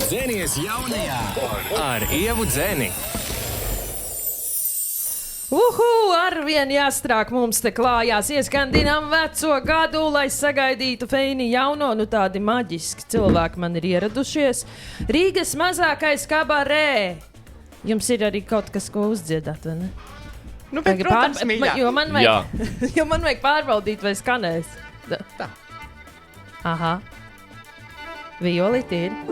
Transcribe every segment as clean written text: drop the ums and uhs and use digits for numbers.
Dzenies jaunajā ar Ievu Dzeni. Arvien jāstrāk mums te klājās, ieskandinām veco gadu, lai sagaidītu feini jauno, tādi maģiski cilvēki man ir ieradušies. Rīgas mazākais kabarē. Jums ir arī kaut kas, ko uzdziedāt, vai ne? Bet, protams, mīļā. Jo man vajag pārbaudīt, vai skanēs. Tā. Aha. Violīti ir.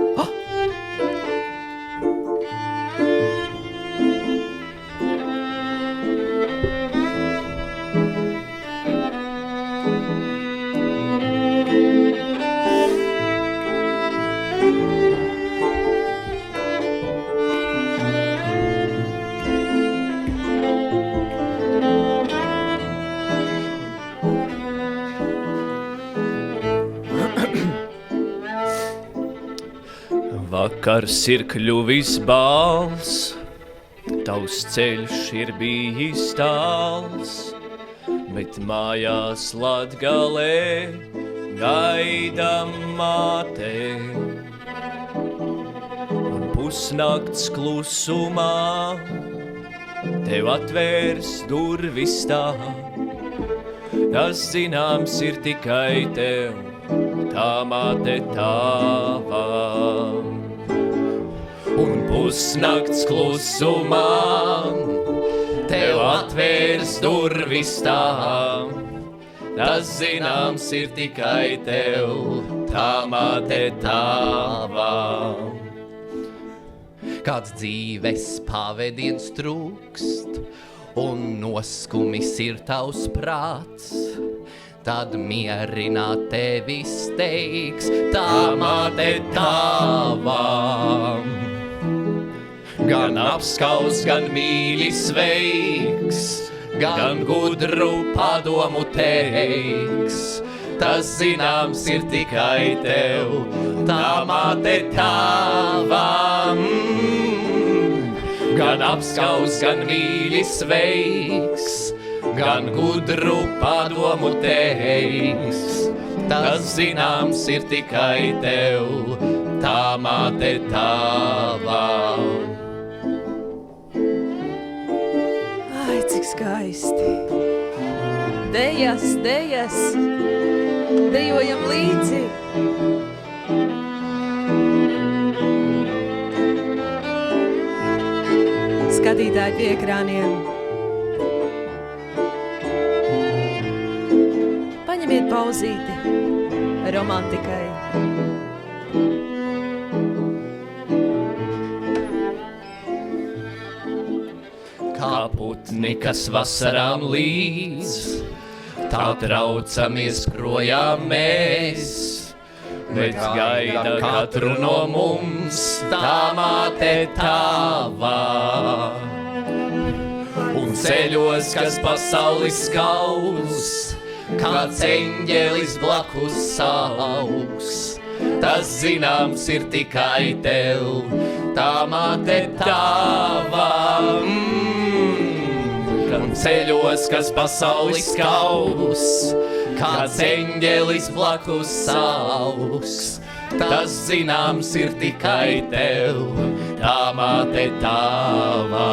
Vakars ir kļuvis bāls, tavs ceļš ir bijis tāls, bet mājās Latgalē gaida māte. Un pusnakts klusumā tev atvērs durvis tā, tas zināms ir tikai tev, tā māte tava. Un pusnakts klusumā tev atvērs durvis tā, tas zināms ir tikai tev, tā māte tava. Kāds dzīves pavediens trūkst, un noskumis ir tavs prāts, tad mierināt tevi steigs, tā māte tava. Gan apskaus, gan mīļi sveiks, gan gudru padomu teiks, tas zināms ir tikai tev, tā māte tava. Gan apskaus, gan mīļi sveiks, gan gudru padomu teiks, tas zināms ir tikai tev, tā māte tava. Ai, cik skaisti. Dejas, dejojam līdzi. Skatītāji pie ekrāniem. Paņemiet pauzīti romantikai. Kā putni, kas vasarām līdz, tā traucamies projām mēs, bet gaida katru no mums, tā māte tava. Un ceļos, kas pasauli skaus, kāds eņģelis blakus saugs, tas zināms ir tikai tev, tā māte tava. Un ceļos, kas pasauli skaus, kāds eņģelis blakus saugs, tas zināms ir tikai tev, tā māte tava.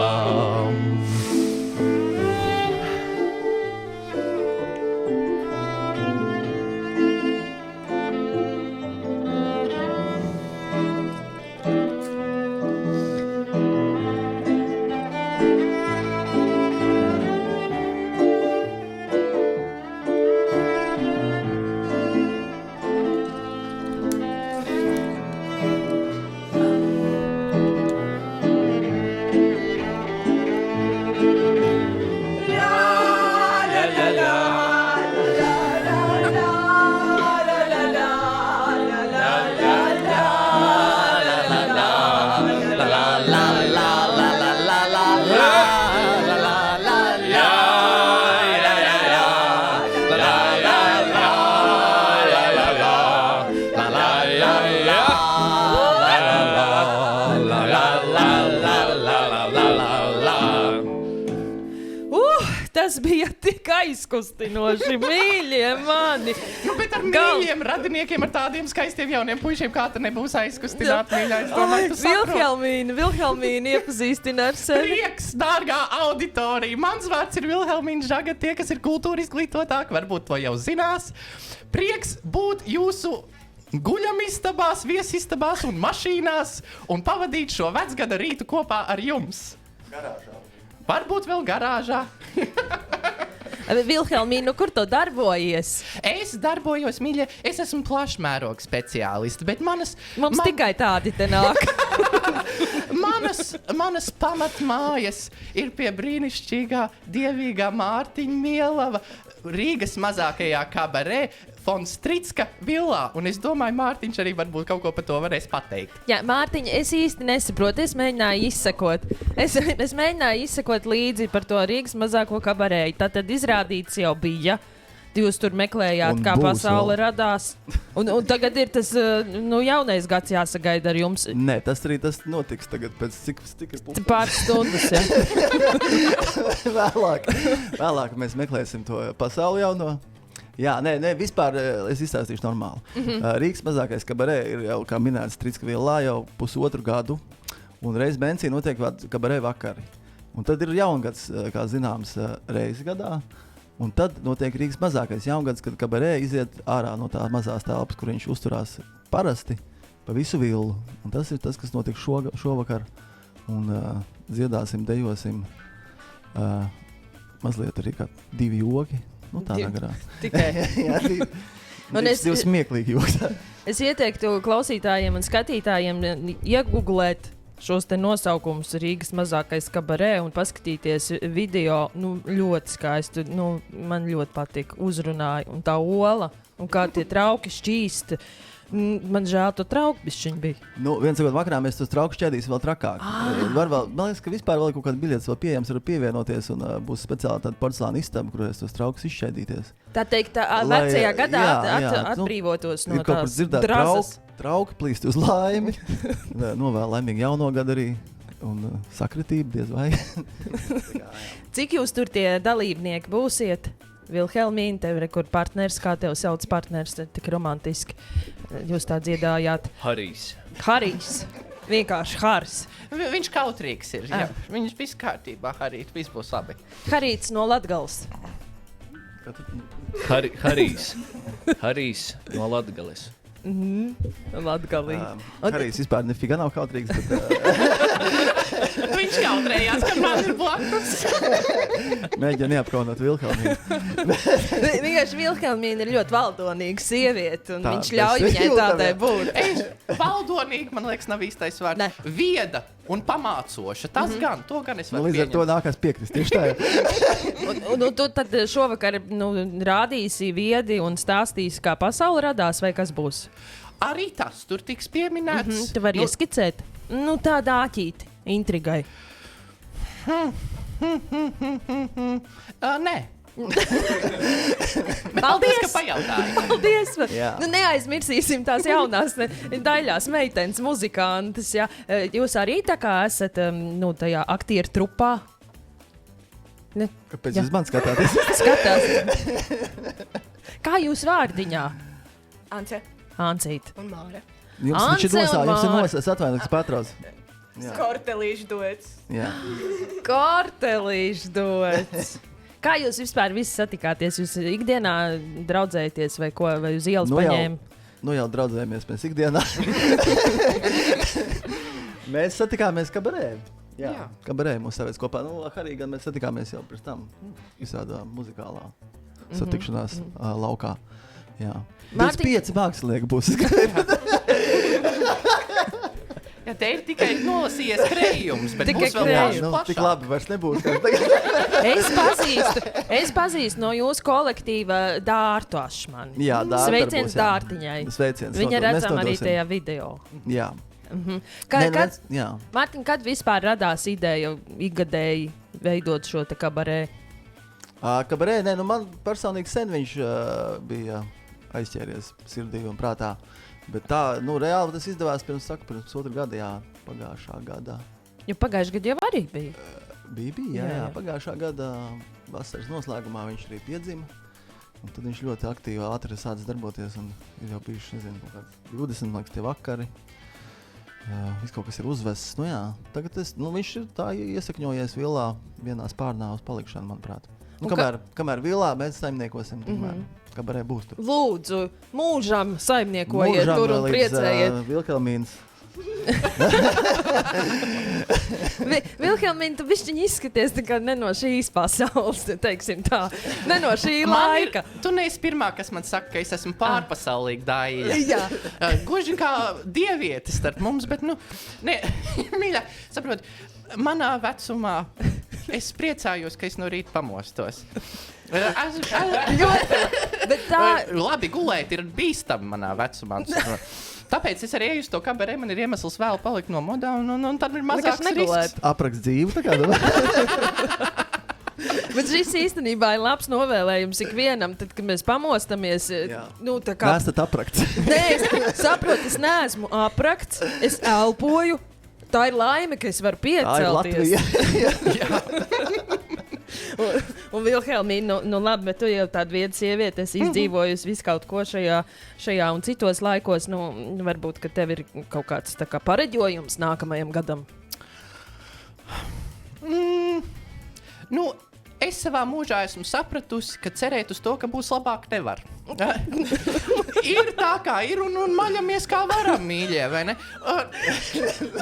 Tas bija tik aizkustinoši, mīļie mani. Nu, bet ar mīļiem radiniekiem, ar tādiem skaistiem jauniem puišiem, kā tu nebūs aizkustināt, mīļā, es domāju, tu saproti. Vilhelmīna iepazīstina ar sevi. Prieks, dārgā auditorija. Mans vārds ir Vilhelmīna Žaga, tie, kas ir kultūra izglītotāki, varbūt to jau zinās. Prieks būt jūsu guļamistabās, viesistabās un mašīnās un pavadīt šo vecgada rītu kopā ar jums. Garāžā. Varbūt vēl garāžā. Vilhelmīna, kur tu darbojies? Es darbojos, mīļie, es esmu plašmēroga speciālists, bet Mums tikai tādi te nāk. manas pamatmājas ir pie brīnišķīgā, dievīgā Mārtiņa Mielava, Rīgas mazākajā kabarē, Fons Stritska villā, un es domāju, Mārtiņš arī varbūt kaut ko par to varēs pateikt. Jā, Mārtiņa, es īsti nesaprotu, es mēģināju izsekot. Es mēģināju izsekot līdzi par to Rīgas mazāko kabarēju. Tātad izrādīts jau bija. Jūs tur meklējāt, Un kā būs pasaule vēl. radās. Un tagad ir tas jaunais gads jāsagaida ar jums. Nē, tas notiks tagad pēc cik Pāris stundas, jā. Vēlāk mēs meklēsim to pasauli jauno. Jā, nē, vispār es izstāstīšu normāli. Rīgas mazākais kabarē ir jau, kā minēts, Stritska villā jau pusotru gadu, un reiz mēnesī notiek kabarē vakari. Un tad ir jaungads, kā zināms, reizi gadā, un tad notiek Rīgas mazākais jaungads, kad kabarē iziet ārā no tā mazās telpas, kur viņš uzturās parasti pa visu villu. Un tas ir tas, kas notiek šovakar, un dziedāsim, dejosim mazliet arī kā 2 joki. Nu, tādā garā. Tikai. Jā, divi smieklīgi joki. Es ieteiktu klausītājiem un skatītājiem iegooglēt šos te nosaukumus Rīgas mazākais kabarē un paskatīties video. Ļoti skaisti. Man ļoti patika. Uzrunāja. Un tā ola. Un kā tie trauki šķīst. Man žēl to trauku bišķiņ bija. Viens sakot, vakarā mēs tos trauku šķēdīsim vēl trakāk. Man liekas, ka vispār vēl kaut kāda biļetes vēl pieejams, var pievienoties un būs speciāli tāda porcelāna istaba, kur es tos traukus izšķēdīties. Tā teikt, vecajā gadā atbrīvotos no tās drazas. Trauki plīst uz laimi. Novēl laimīgi jauno gadu arī. Un sakritību diez vai. Cik jūs tur tie dalībnieki būsiet? Vilhelmīna, tev ir kur partners, kā tev sauc partners, tik romantiski. Jūs tā dziedājāt. Harijs. Vienkārši Harijs. Viņš kautrīgs ir, jā. Viņš viss kārtībā, Harīt, viss būs labi. Harīts no Latgales. Harijs no Latgales. Latgalī. Harijs vispār nefiga nav kautrīgs, bet... Viņš kautrējās, ka man ir blakus. Mēģina neapkaunot Vilhelmīnu. Vienkārši Vilhelmīna ir ļoti valdonīga sieviete, un viņš ļauj viņai tādai būt. Valdonīga, man liekas, nav īstais vārds. Ne. Vieda un pamācoša. Tas gan, to gan es varu Līdz ar to nākās piekrist. Tieši tā. Un tu tad šovakar rādīsi viedi un stāstīsi, kā pasaule radās, vai kas būs? Arī tas tur tiks pieminēts. Tu vari ieskicēt? Tāda āķīti, intrigai. Nē. Paldies, ka pajautāji. Paldies! Jā. Neaizmirsīsim tās jaunās daļās meitenes, muzikantes. Jā. Jūs arī tā kā esat tajā aktieru trupā? Ne? Kāpēc jūs man skatāties? Skatās. Kā jūs vārdiņā? Ance Ancīt. un Māra. Jums ir Māra. nosaucis, atvainojos, Patros. Kortelīšu dots. Jā. Kortelīšu dots. Kā jūs vispār visi satikāties? Jūs ikdienā draudzējaties vai ko? Vai uz ielas paņēma? Jau draudzējamies mēs ikdienā. Mēs satikāmies kabarē. Jā. Kabarē mūs savēs kopā. Arī gan mēs satikāmies jau pirms tam. Visādā muzikālā satikšanās laukā. Jā. 25 mākslinieki būs. Ja te ir tikai nolasījies krējums, bet Tikai būs vēl krējums. plašāk. Tik labi vairs nebūs. Es pazīstu no jūsu kolektīva Dārtu Ašmani. Jā, Dārta Sveiciens būs, jā. Dārtiņai. Sveiciens. Viņa Mēs redzam arī nodosim. tajā video. Jā. Jā. Mārtiņ, kad vispār radās ideja ikgadēji veidot šo te kabarē? Kabarē, man personīgi sen viņš bija aizķēries sirdī un prātā. Bet tā, reāli tas izdevās pirms 2 gada, jā, pagājušā gadā. Jo pagājušajā gadā jau arī bija. Bija, jā. Pagājušā gada vasaras noslēgumā viņš arī piedzima. Un tad viņš ļoti aktīvi ātri sācis darboties un ir jau bijuši, nezinu, kaut kāds 20, liekas, tie vakari. Viss kaut kas ir uzvests. Nu jā, tagad viņš ir tā iesakņojies vilā vienā spārnā uz palikšanu, manuprāt. Nu, kamēr vilā mēs saimniekosim, tikmēr kabarē būs tur. Lūdzu, mūžam saimniekojiet tur un priecējiet. Vilhelmīns. Vilhelmīna, tu bišķiņ izskaties tā kā ne no šīs pasaules, teiksim tā. Ne no šī laika. Tu neesi pirmā, kas man saka, ka es esmu pārpasaulīgi daļa. Jā. Goži kā dievietis starp mums, bet, mīļā, saprot, manā vecumā es priecājos, ka es no rīta pamostos. Bet tā... Labi, gulēt ir bīstami manā vecumā. Tāpēc es arī eju uz to kabarē, man ir iemesls vēl palikt no modā, un tad ir mazāks risks. Aprakst dzīvi, tā kā Bet šis īstenībā ir labs novēlējums ikvienam, tad, kad mēs pamostamies. Tā kā... Mēs tad aprakts. Nē, es saprotu, es neesmu aprakts, es elpoju. Tā ir laime, ka es varu piecelties. Un Vilhelmīna, labi, bet tu jau tāda vieda sieviete, esi izdzīvojusi visu kaut ko šajā un citos laikos. Varbūt, ka tev ir kaut kāds tā kā pareģojums nākamajam gadam. Es savā mūžā esmu sapratusi, ka cerēt uz to, ka būs labāk nevar. Ir tā, kā ir, un maļamies kā varam, mīļie, vai ne?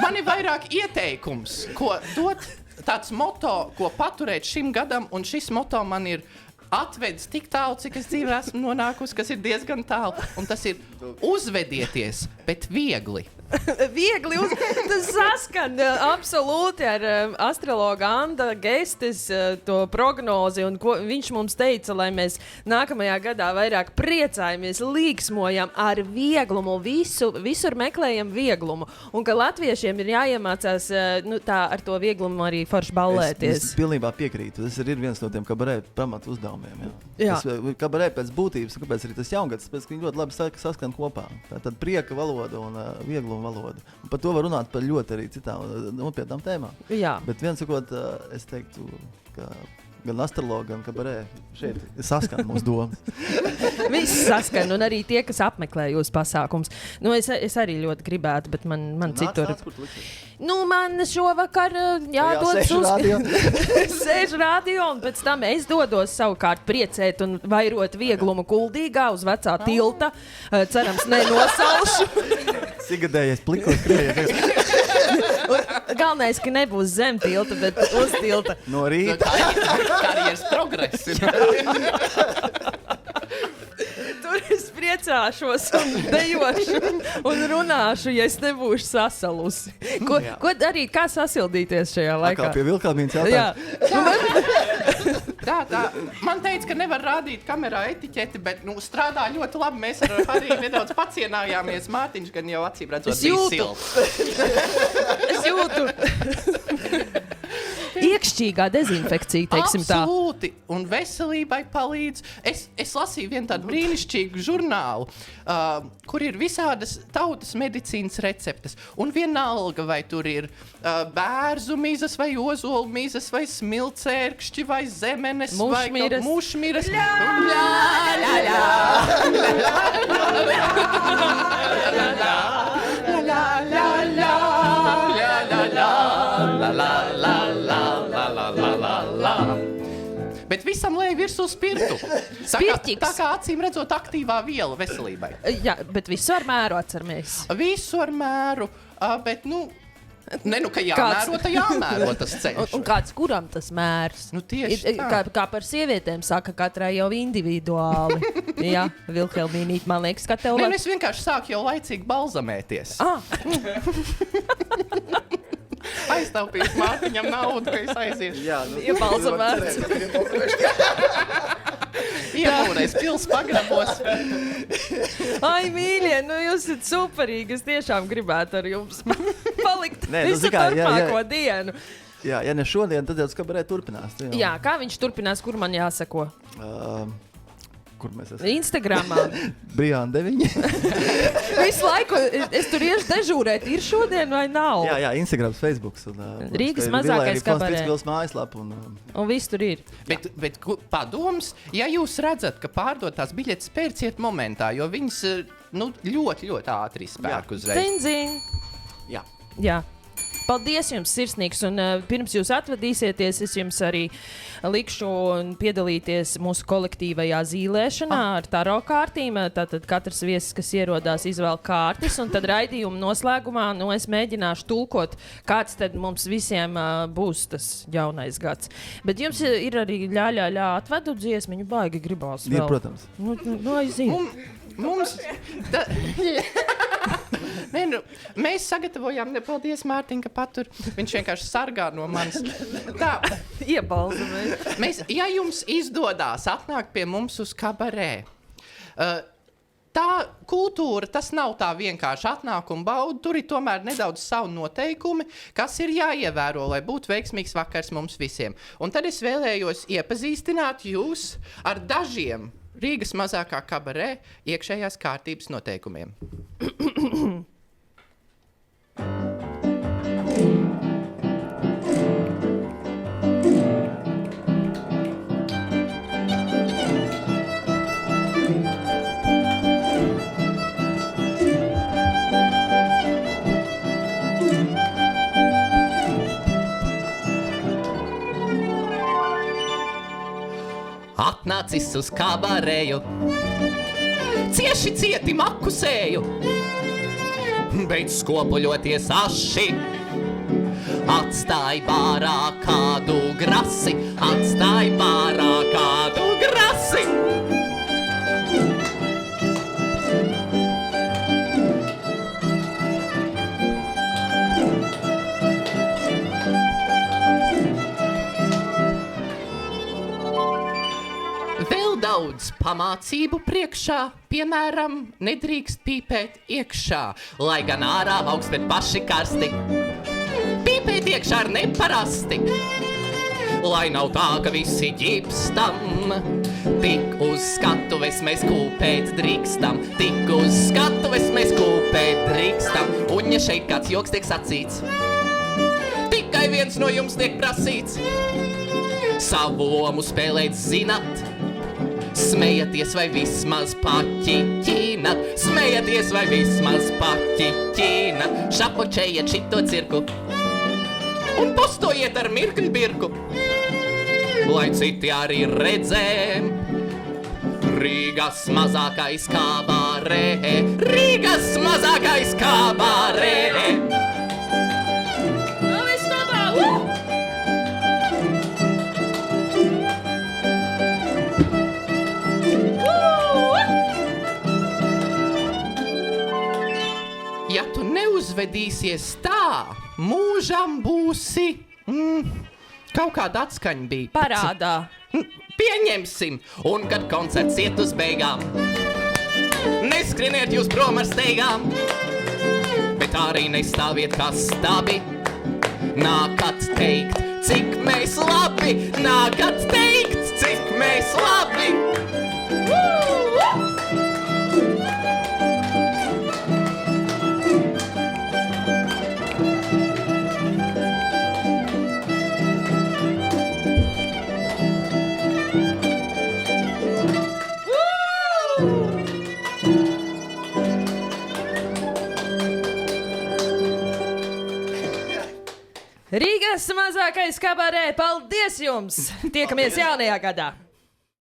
Man ir vairāk ieteikums, ko dot tāds moto, ko paturēt šim gadam, un šis moto man ir atvedis tik tālu, cik es dzīvē esmu nonākusi, kas ir diezgan tālu, un tas ir uzvedieties, bet viegli. Tas saskan absolūti ar astrologa Anda Gestes to prognozi, un ko viņš mums teica, lai mēs nākamajā gadā vairāk priecājamies, līksmojam ar vieglumu, visur meklējam vieglumu, un ka latviešiem ir jāiemācās tā ar to vieglumu arī forši ballēties. Es pilnībā piekrītu, tas ir viens no tiem kabarē pamatu uzdevumiem. Jā. Kabarē pēc būtības, kāpēc arī tas jaungads, pēc ka viņi ļoti labi saskan kopā. Tātad prieka valoda un vieglumu valodu. Un par to var runāt par ļoti arī citām nopietnām tēmām. Jā. Bet viens sakot, es teiktu, ka gan astrologa, gan kabarē šeit saskan mūsu domas. Viss saskan, un arī tie, kas apmeklē jūsu pasākums. Es arī ļoti gribētu, bet man citur... Kur tu liksies? Man šovakar jādodas uz sēžu radio, un pēc tam es dodos savukārt priecēt un vairot vieglumu Kuldīgā uz vecā tilta. Cerams, nenosalšu. Sigadējies plikos krējies. Galvenais, ka nebūs zem tilta, bet uz tilta. No rīta. Karjeras progress. Tur es priecāšos un dejošu un runāšu, ja es nebūšu sasalusi. Ko darīt, kā sasildīties šajā laikā? Kā pie Vilhelmīnas jautājums. Tā. Man teica, ka nevar rādīt kamerā etiķeti, bet strādā ļoti labi. Mēs ar Hariju nedaudz pacienājāmies. Mārtiņš gan jau acīm redzot bija silts. Es jūtu. Iekšķīgā dezinfekcija, teiksim tā. Absolūti, un veselībai palīdz. Es lasīju vienu tādu brīnišķīgu žurnālu, kur ir visādas tautas medicīnas receptes. Un vienalga, vai tur ir bērzu mizas, vai ozolu mizas, vai smilcērkšķi, vai zemenes, vai mušmiras. Bet visam lej virsū spirtu. Spirķiks. Tā kā acīm redzot aktīvā viela veselībai. Jā, bet visu ar mēru atceramies. Visu ar mēru, bet ka jāmēro, tā jāmēro tas ceļš. Un kāds kuram tas mērs? Tieši tā. Kā par sievietēm saka, katrai jau individuāli. Jā, Vilhelmīnīt, man liekas, ka tev... Es vienkārši sāku jau laicīgi balzamēties. Aiztaupījis Mārtiņam naudu, ka es aiziešu. Jā, Iebalzamēts. Iemūrēs pils pagrabos. Ai, mīļie, jūs esat superīgi. Es tiešām gribētu ar jums palikt visu turpmāko dienu. Jā, ja ne šodien, tad jau kabarē turpinās. Jā, kā viņš turpinās, kur man jāsako? Kur mēs esam? Instagramā. Briāna 9. Visu laiku es tur iešu dežūrēt. Ir šodien vai nav? jā, Instagrams, Facebooks. Un, Rīgas mazākais kabarē. Trīsvīlas mājaslapa. Un viss tur ir. Bet padoms, ja jūs redzat, ka pārdotās biļetes pērciet momentā, jo viņas ļoti, ļoti ātri izpērk uzreiz. Zin. Jā. Paldies jums, sirsnīgs, un pirms jūs atvadīsieties, es jums arī likšu piedalīties mūsu kolektīvajā zīlēšanā ar taro kārtīm. Tātad katrs viesis, kas ierodās, izvēl kārtis, un tad raidījuma noslēgumā es mēģināšu tulkot, kāds tad mums visiem būs tas jaunais gads. Bet jums ir arī ļā atvedu dziesmiņu, baigi gribās vēl. Ir, protams. Aiziet. Mums... mēs sagatavojām, paldies Mārtiņ, ka patur. Viņš vienkārši sargā no manis. Tā, iebalzamēs. Ja jums izdodās atnākt pie mums uz kabarē, tā kultūra, tas nav tā vienkārši atnāk un bauda. Tur ir tomēr nedaudz savu noteikumi, kas ir jāievēro, lai būtu veiksmīgs vakars mums visiem. Un tad es vēlējos iepazīstināt jūs ar dažiem Rīgas mazākā kabarē iekšējās kārtības noteikumiem. Atnācis uz kabarēju, cieši cieti makusēju, beidz skopuļoties aši, atstāj bārā kādu grasi, atstāj bārā kādu grasi. Daudz pamācību priekšā, piemēram, nedrīkst pīpēt iekšā, lai gan ārā augsts, bet paši karsti. Pīpēt iekšā ir neparasti, lai nav tā, ka visi ģipstam. Tik uz skatuves mēs kūpēt drīkstam, tik uz skatuves mēs kūpēt drīkstam. Un ja šeit kāds joks tiek sacīts, tikai viens no jums tiek prasīts. Savu lomu spēlēt zinat, smējaties vai vismaz paķiķinat, smējaties vai vismaz paķiķinat, šapočējiet šito cirku un postojiet ar mirkļu birku, lai citi arī redzēm. Rīgas mazākais kabarē, Rīgas mazākais kabarē. Ja tu neuzvedīsies tā, mūžam būsi kaut kāda atskaņa bija. Parādā. Pieņemsim, un kad koncerts iet uz beigām, neskriniet jūs prom ar steigām, bet arī nestāviet kā stabi. Nākat teikt, cik mēs labi, nākat teikt, cik mēs labi. Rīgas mazākais kabarē, paldies jums! Tiekamies jaunajā gadā!